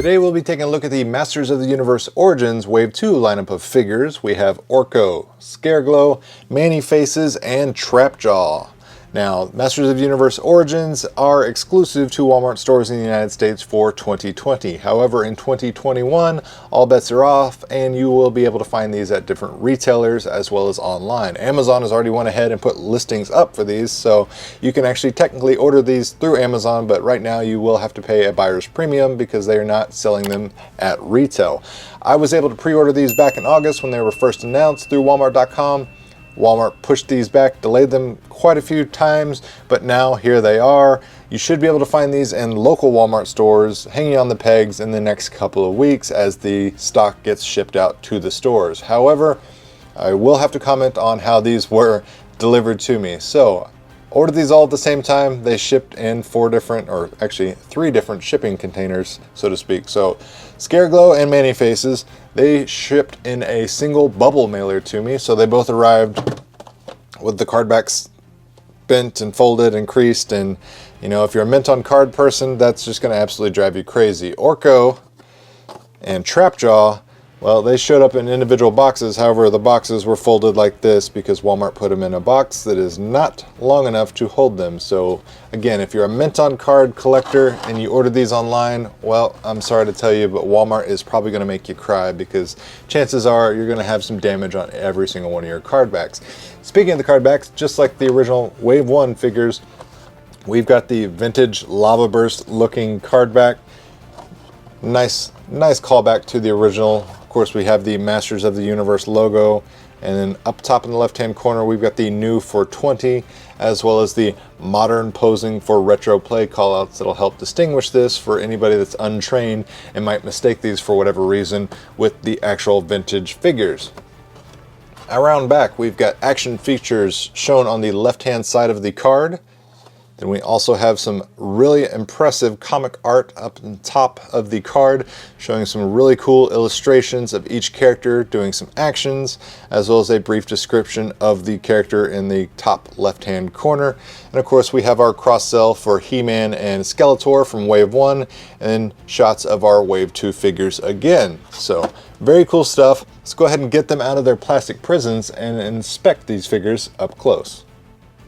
Today we'll be taking a look at the Masters of the Universe Origins Wave 2 lineup of figures. We have Orco, Scareglow, Man-E-Faces, and Trapjaw. Now, Masters of the Universe Origins are exclusive to Walmart stores in the United States for 2020. However, in 2021, all bets are off, and you will be able to find these at different retailers as well as online. Amazon has already went ahead and put listings up for these, so you can actually technically order these through Amazon, but right now you will have to pay a buyer's premium because they are not selling them at retail. I was able to pre-order these back in August when they were first announced through Walmart.com. Walmart pushed these back, delayed them quite a few times, but now here they are. You should be able to find these in local Walmart stores hanging on the pegs in the next couple of weeks as the stock gets shipped out to the stores. However, I will have to comment on how these were delivered to me. So, ordered these all at the same time. They shipped in 3 different shipping containers, so to speak. So, Scareglow and Man-E-Faces, they shipped in a single bubble mailer to me, so they both arrived with the card backs bent and folded and creased, and you know, if you're a mint on card person, that's just going to absolutely drive you crazy. Orco and Trapjaw, well, they showed up in individual boxes. However, the boxes were folded like this because Walmart put them in a box that is not long enough to hold them. So again, if you're a mint on card collector and you ordered these online, well, I'm sorry to tell you, but Walmart is probably going to make you cry because chances are you're going to have some damage on every single one of your card backs. Speaking of the card backs, just like the original Wave 1 figures, we've got the vintage lava burst looking card back. Nice callback to the original. Of course, we have the Masters of the Universe logo, and then up top in the left-hand corner, we've got the new for 20, as well as the modern posing for retro play callouts that'll help distinguish this for anybody that's untrained and might mistake these for whatever reason with the actual vintage figures. Around back, we've got action features shown on the left-hand side of the card. Then we also have some really impressive comic art up on top of the card, showing some really cool illustrations of each character doing some actions, as well as a brief description of the character in the top left-hand corner. And of course, we have our cross-sell for He-Man and Skeletor from Wave 1, and then shots of our Wave 2 figures again. So, very cool stuff. Let's go ahead and get them out of their plastic prisons and inspect these figures up close.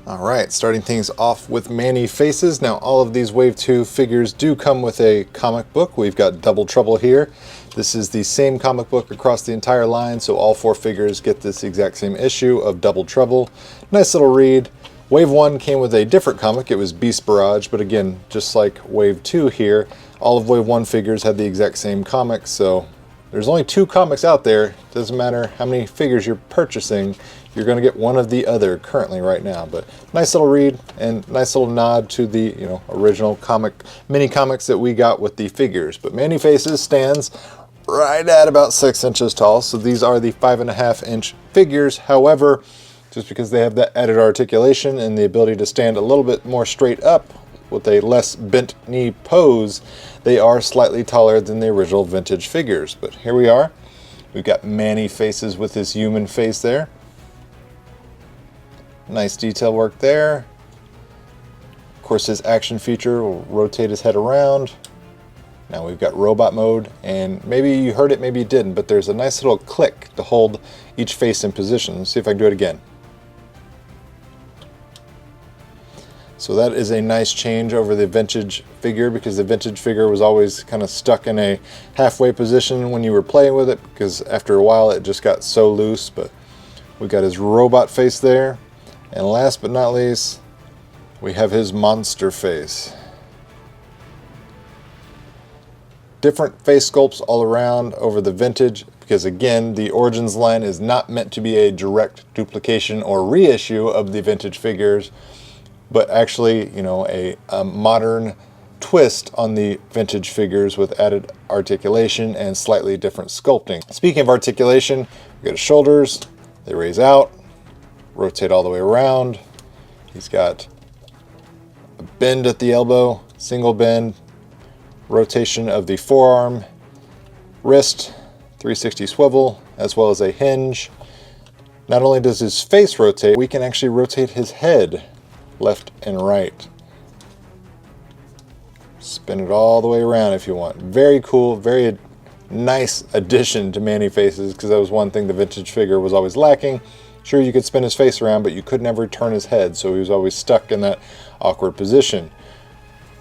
Alright, starting things off with Man-E-Faces. Now, all of these Wave 2 figures do come with a comic book. We've got Double Trouble here. This is the same comic book across the entire line, so all 4 figures get this exact same issue of Double Trouble. Nice little read. Wave 1 came with a different comic. It was Beast Barrage, but again, just like Wave 2 here, all of Wave 1 figures had the exact same comic, so there's only 2 comics out there. Doesn't matter how many figures you're purchasing, you're going to get one of the other currently right now. But nice little read and nice little nod to the original mini comics that we got with the figures. But Man-E-Faces stands right at about 6 inches tall, so these are the 5.5-inch figures. However, just because they have that added articulation and the ability to stand a little bit more straight up with a less bent knee pose, they are slightly taller than the original vintage figures. But here we are. We've got Man-E-Faces with his human face there. Nice detail work there. Of course, his action feature will rotate his head around. Now we've got robot mode, and maybe you heard it, maybe you didn't, but there's a nice little click to hold each face in position. Let's see if I can do it again. So that is a nice change over the vintage figure, because the vintage figure was always kind of stuck in a halfway position when you were playing with it, because after a while it just got so loose. But we got his robot face there. And last but not least, we have his monster face. Different face sculpts all around over the vintage, because again, the Origins line is not meant to be a direct duplication or reissue of the vintage figures, but actually, a modern twist on the vintage figures with added articulation and slightly different sculpting. Speaking of articulation, we got his shoulders, they raise out, rotate all the way around. He's got a bend at the elbow, single bend, rotation of the forearm, wrist, 360 swivel, as well as a hinge. Not only does his face rotate, we can actually rotate his head left and right. spin it all the way around if you want. Very cool, very nice addition to Man-E-Faces, because that was one thing the vintage figure was always lacking. Sure, you could spin his face around, but you could never turn his head, so he was always stuck in that awkward position.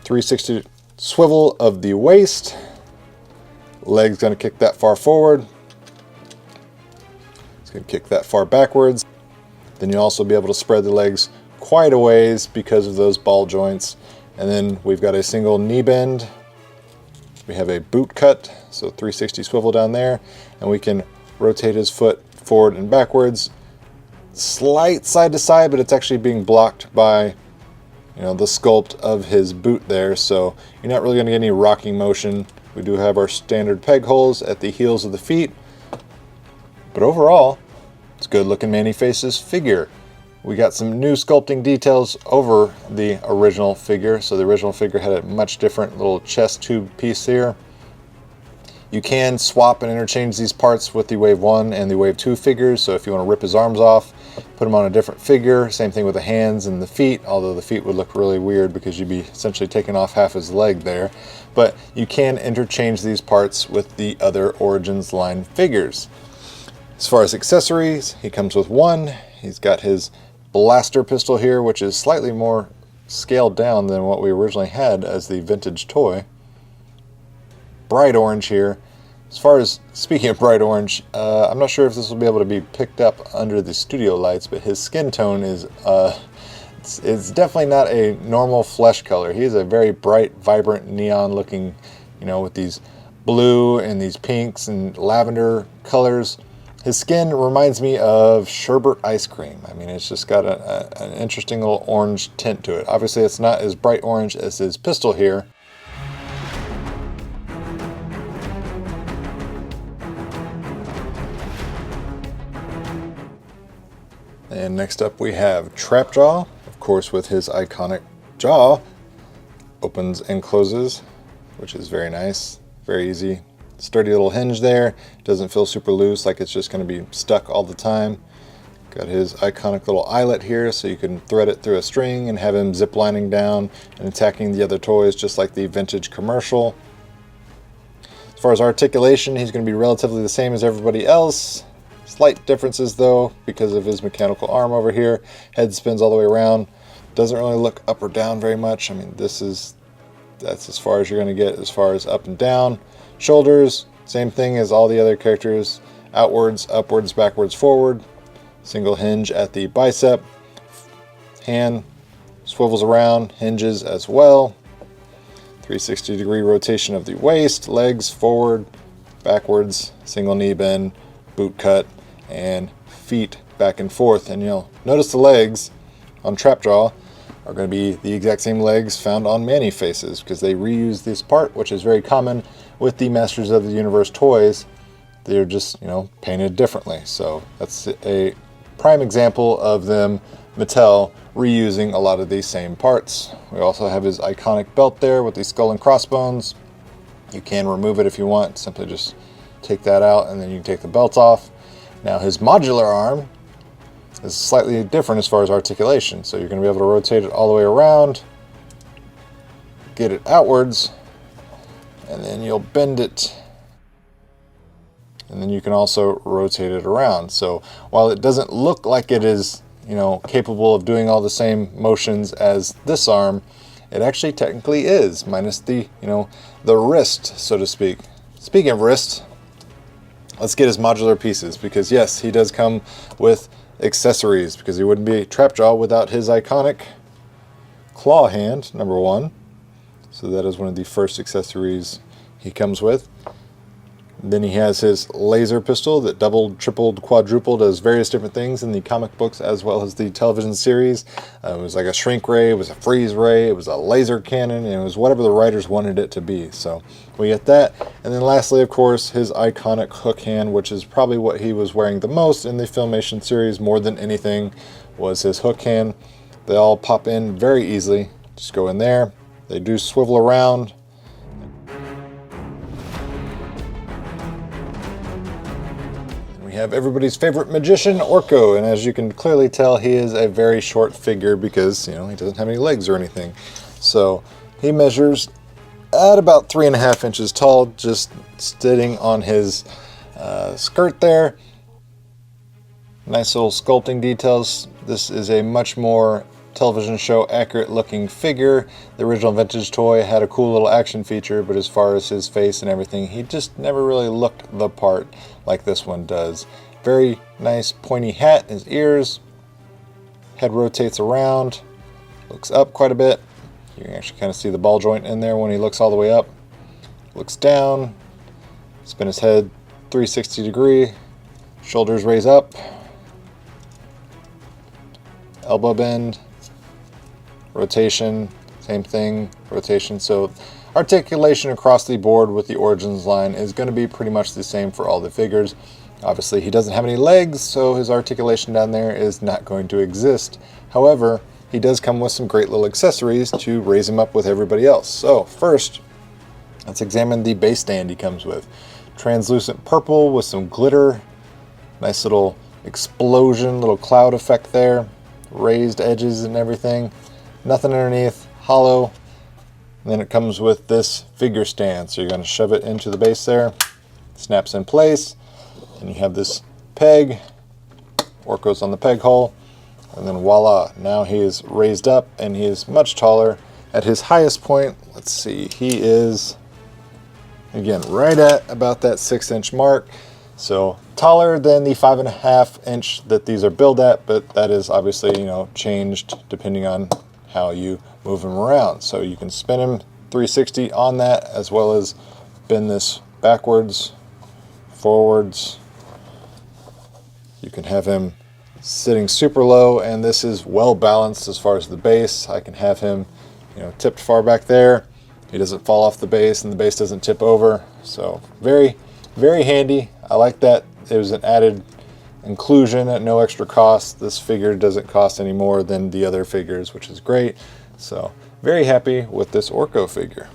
360 swivel of the waist. Leg's going to kick that far forward. It's going to kick that far backwards. Then you'll also be able to spread the legs quite a ways because of those ball joints. And then we've got a single knee bend. We have a boot cut, so 360 swivel down there, and we can rotate his foot forward and backwards. Slight side to side, but it's actually being blocked by, you know, the sculpt of his boot there, so you're not really going to get any rocking motion. We do have our standard peg holes at the heels of the feet, but overall, it's a good looking Man-E-Faces figure. We got some new sculpting details over the original figure. So the original figure had a much different little chest tube piece here. You can swap and interchange these parts with the Wave 1 and the Wave 2 figures. So if you want to rip his arms off, put them on a different figure. Same thing with the hands and the feet, although the feet would look really weird because you'd be essentially taking off half his leg there. But you can interchange these parts with the other Origins line figures. As far as accessories, he comes with one. He's got his blaster pistol here, which is slightly more scaled down than what we originally had as the vintage toy. Bright orange here. As far as, speaking of bright orange, I'm not sure if this will be able to be picked up under the studio lights, but his skin tone is it's definitely not a normal flesh color. He is a very bright, vibrant, neon looking, you know, with these blue and these pinks and lavender colors. His skin reminds me of sherbet ice cream. I mean, it's just got an interesting little orange tint to it. Obviously, it's not as bright orange as his pistol here. And next up we have Trapjaw, of course, with his iconic jaw. Opens and closes, which is very nice, very easy. Sturdy little hinge there. Doesn't feel super loose, like it's just going to be stuck all the time. Got his iconic little eyelet here, so you can thread it through a string and have him zip lining down and attacking the other toys, just like the vintage commercial. As far as articulation, he's going to be relatively the same as everybody else. Slight differences though, because of his mechanical arm over here. Head spins all the way around. Doesn't really look up or down very much. I mean, that's as far as you're going to get as far as up and down. Shoulders, same thing as all the other characters. Outwards, upwards, backwards, forward. Single hinge at the bicep. Hand swivels around, hinges as well. 360-degree rotation of the waist. Legs forward, backwards, single knee bend, boot cut, and feet back and forth. And you'll notice the legs on Trapjaw are going to be the exact same legs found on Man-E-Faces, because they reuse this part, which is very common with the Masters of the Universe toys. They're just, you know, painted differently. So that's a prime example of them, Mattel, reusing a lot of these same parts. We also have his iconic belt there with the skull and crossbones. You can remove it if you want. Simply just take that out and then you can take the belt off. Now his modular arm is slightly different as far as articulation. So you're going to be able to rotate it all the way around, get it outwards, and then you'll bend it, and then you can also rotate it around. So while it doesn't look like it is, you know, capable of doing all the same motions as this arm, it actually technically is, minus the, you know, the wrist, so to speak. Speaking of wrist, let's get his modular pieces, because yes, he does come with accessories, because he wouldn't be Trapjaw without his iconic claw hand, number one. So that is one of the first accessories he comes with. Then he has his laser pistol that doubled, tripled, quadrupled, does various different things in the comic books as well as the television series. It was like a shrink ray, it was a freeze ray, it was a laser cannon, and it was whatever the writers wanted it to be. So we get that. And then lastly, of course, his iconic hook hand, which is probably what he was wearing the most in the Filmation series more than anything, was his hook hand. They all pop in very easily. Just go in there. They do swivel around. We have everybody's favorite magician, Orco, and as you can clearly tell, he is a very short figure because, you know, he doesn't have any legs or anything. So he measures at about 3.5 inches tall, just sitting on his skirt there. Nice little sculpting details. This is a much more television show accurate looking figure. The original vintage toy had a cool little action feature, but as far as his face and everything, he just never really looked the part like this one does. Very nice pointy hat, his ears, head rotates around, looks up quite a bit. You can actually kind of see the ball joint in there when he looks all the way up. Looks down, spin his head 360 degree, shoulders raise up, elbow bend, rotation, same thing, rotation. So articulation across the board with the Origins line is going to be pretty much the same for all the figures. Obviously he doesn't have any legs, so his articulation down there is not going to exist. However, he does come with some great little accessories to raise him up with everybody else. So first, let's examine the base stand he comes with. Translucent purple with some glitter, nice little explosion, little cloud effect there, raised edges and everything. Nothing underneath, hollow. And then it comes with this figure stand. So you're going to shove it into the base there, snaps in place, and you have this peg. Orco's on the peg hole, and then voila, now he is raised up and he is much taller. At his highest point, let's see, he is again right at about that 6-inch mark. So taller than the 5.5 inch that these are billed at, but that is obviously, you know, changed depending on how you move him around. So you can spin him 360 on that, as well as bend this backwards, forwards. You can have him sitting super low, and this is well balanced as far as the base. I can have him, you know, tipped far back there. He doesn't fall off the base and the base doesn't tip over. So very, very handy. I like that it was an added inclusion at no extra cost. This figure doesn't cost any more than the other figures, which is great. So very happy with this Orco figure.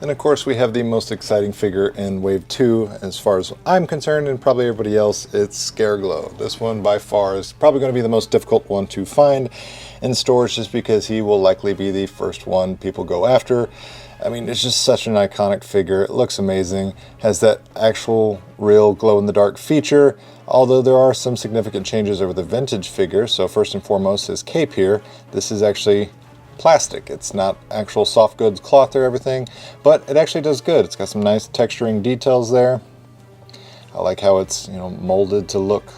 Then of course we have the most exciting figure in Wave 2 as far as I'm concerned, and probably everybody else. It's Scareglow. This one by far is probably going to be the most difficult one to find in stores, just because he will likely be the first one people go after. I mean, it's just such an iconic figure. It looks amazing, has that actual real glow-in-the-dark feature, although there are some significant changes over the vintage figure. So first and foremost, his cape here. This is actually plastic. It's not actual soft goods cloth or everything, but it actually does good. It's got some nice texturing details there. I like how it's, you know, molded to look,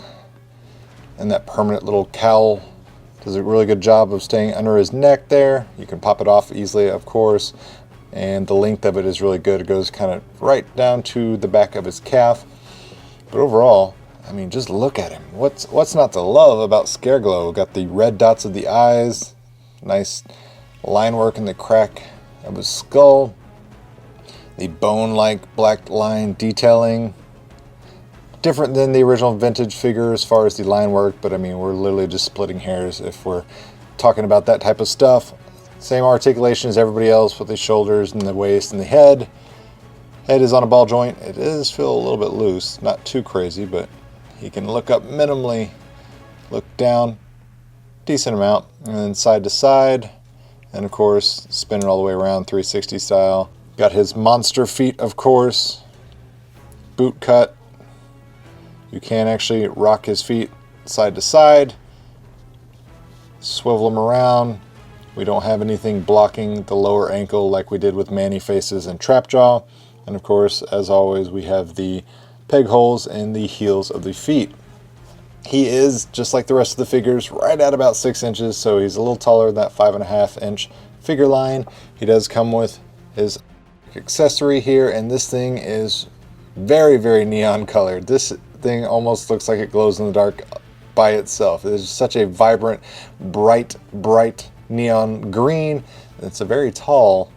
and that permanent little cowl does a really good job of staying under his neck there. You can pop it off easily, of course, and the length of it is really good. It goes kind of right down to the back of his calf. But overall, I mean, just look at him. What's not to love about Scareglow? Got the red dots of the eyes, nice line work in the crack of his skull, the bone-like black line detailing. Different than the original vintage figure as far as the line work, but I mean, we're literally just splitting hairs if we're talking about that type of stuff. Same articulation as everybody else with the shoulders and the waist and the head. Head is on a ball joint. It does feel a little bit loose, not too crazy, but he can look up minimally, look down decent amount, and then side to side, and of course spin it all the way around 360 style. Got his monster feet, of course, boot cut. You can actually rock his feet side to side, swivel them around. We don't have anything blocking the lower ankle like we did with Man-E-Faces and Trapjaw. And of course, as always, we have the peg holes in the heels of the feet. He is, just like the rest of the figures, right at about 6 inches, so he's a little taller than that 5.5 inch figure line. He does come with his accessory here, and this thing is very, very neon colored. This thing almost looks like it glows in the dark by itself. It is such a vibrant, bright neon green. It's a very tall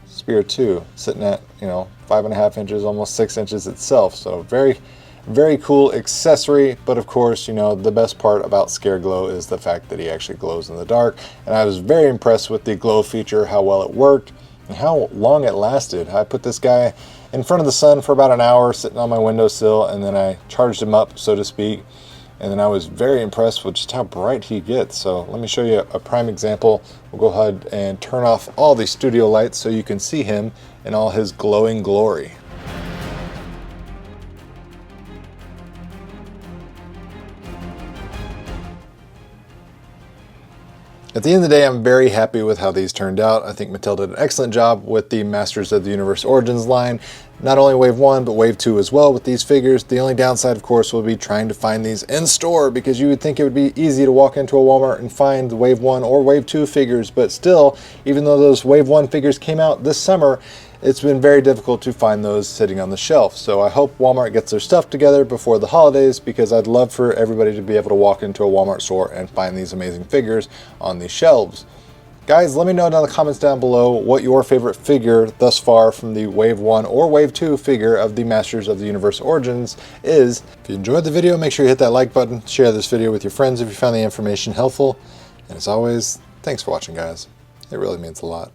spear too, sitting at, you know, 5.5 inches, almost 6 inches itself. So very, very cool accessory. But of course, you know, the best part about Scareglow is the fact that he actually glows in the dark. And I was very impressed with the glow feature, how well it worked and how long it lasted. I put this guy in front of the sun for about an hour, sitting on my windowsill, and then I charged him up, so to speak. And then I was very impressed with just how bright he gets. So let me show you a prime example. We'll go ahead and turn off all the studio lights so you can see him in all his glowing glory. At the end of the day, I'm very happy with how these turned out. I think Mattel did an excellent job with the Masters of the Universe Origins line. Not only Wave 1, but Wave 2 as well with these figures. The only downside, of course, will be trying to find these in store, because you would think it would be easy to walk into a Walmart and find the Wave 1 or Wave 2 figures, but still, even though those Wave 1 figures came out this summer, it's been very difficult to find those sitting on the shelf. So I hope Walmart gets their stuff together before the holidays, because I'd love for everybody to be able to walk into a Walmart store and find these amazing figures on these shelves. Guys, let me know in the comments down below what your favorite figure thus far from the Wave 1 or Wave 2 figure of the Masters of the Universe Origins is. If you enjoyed the video, make sure you hit that like button, share this video with your friends if you found the information helpful, and as always, thanks for watching, guys. It really means a lot.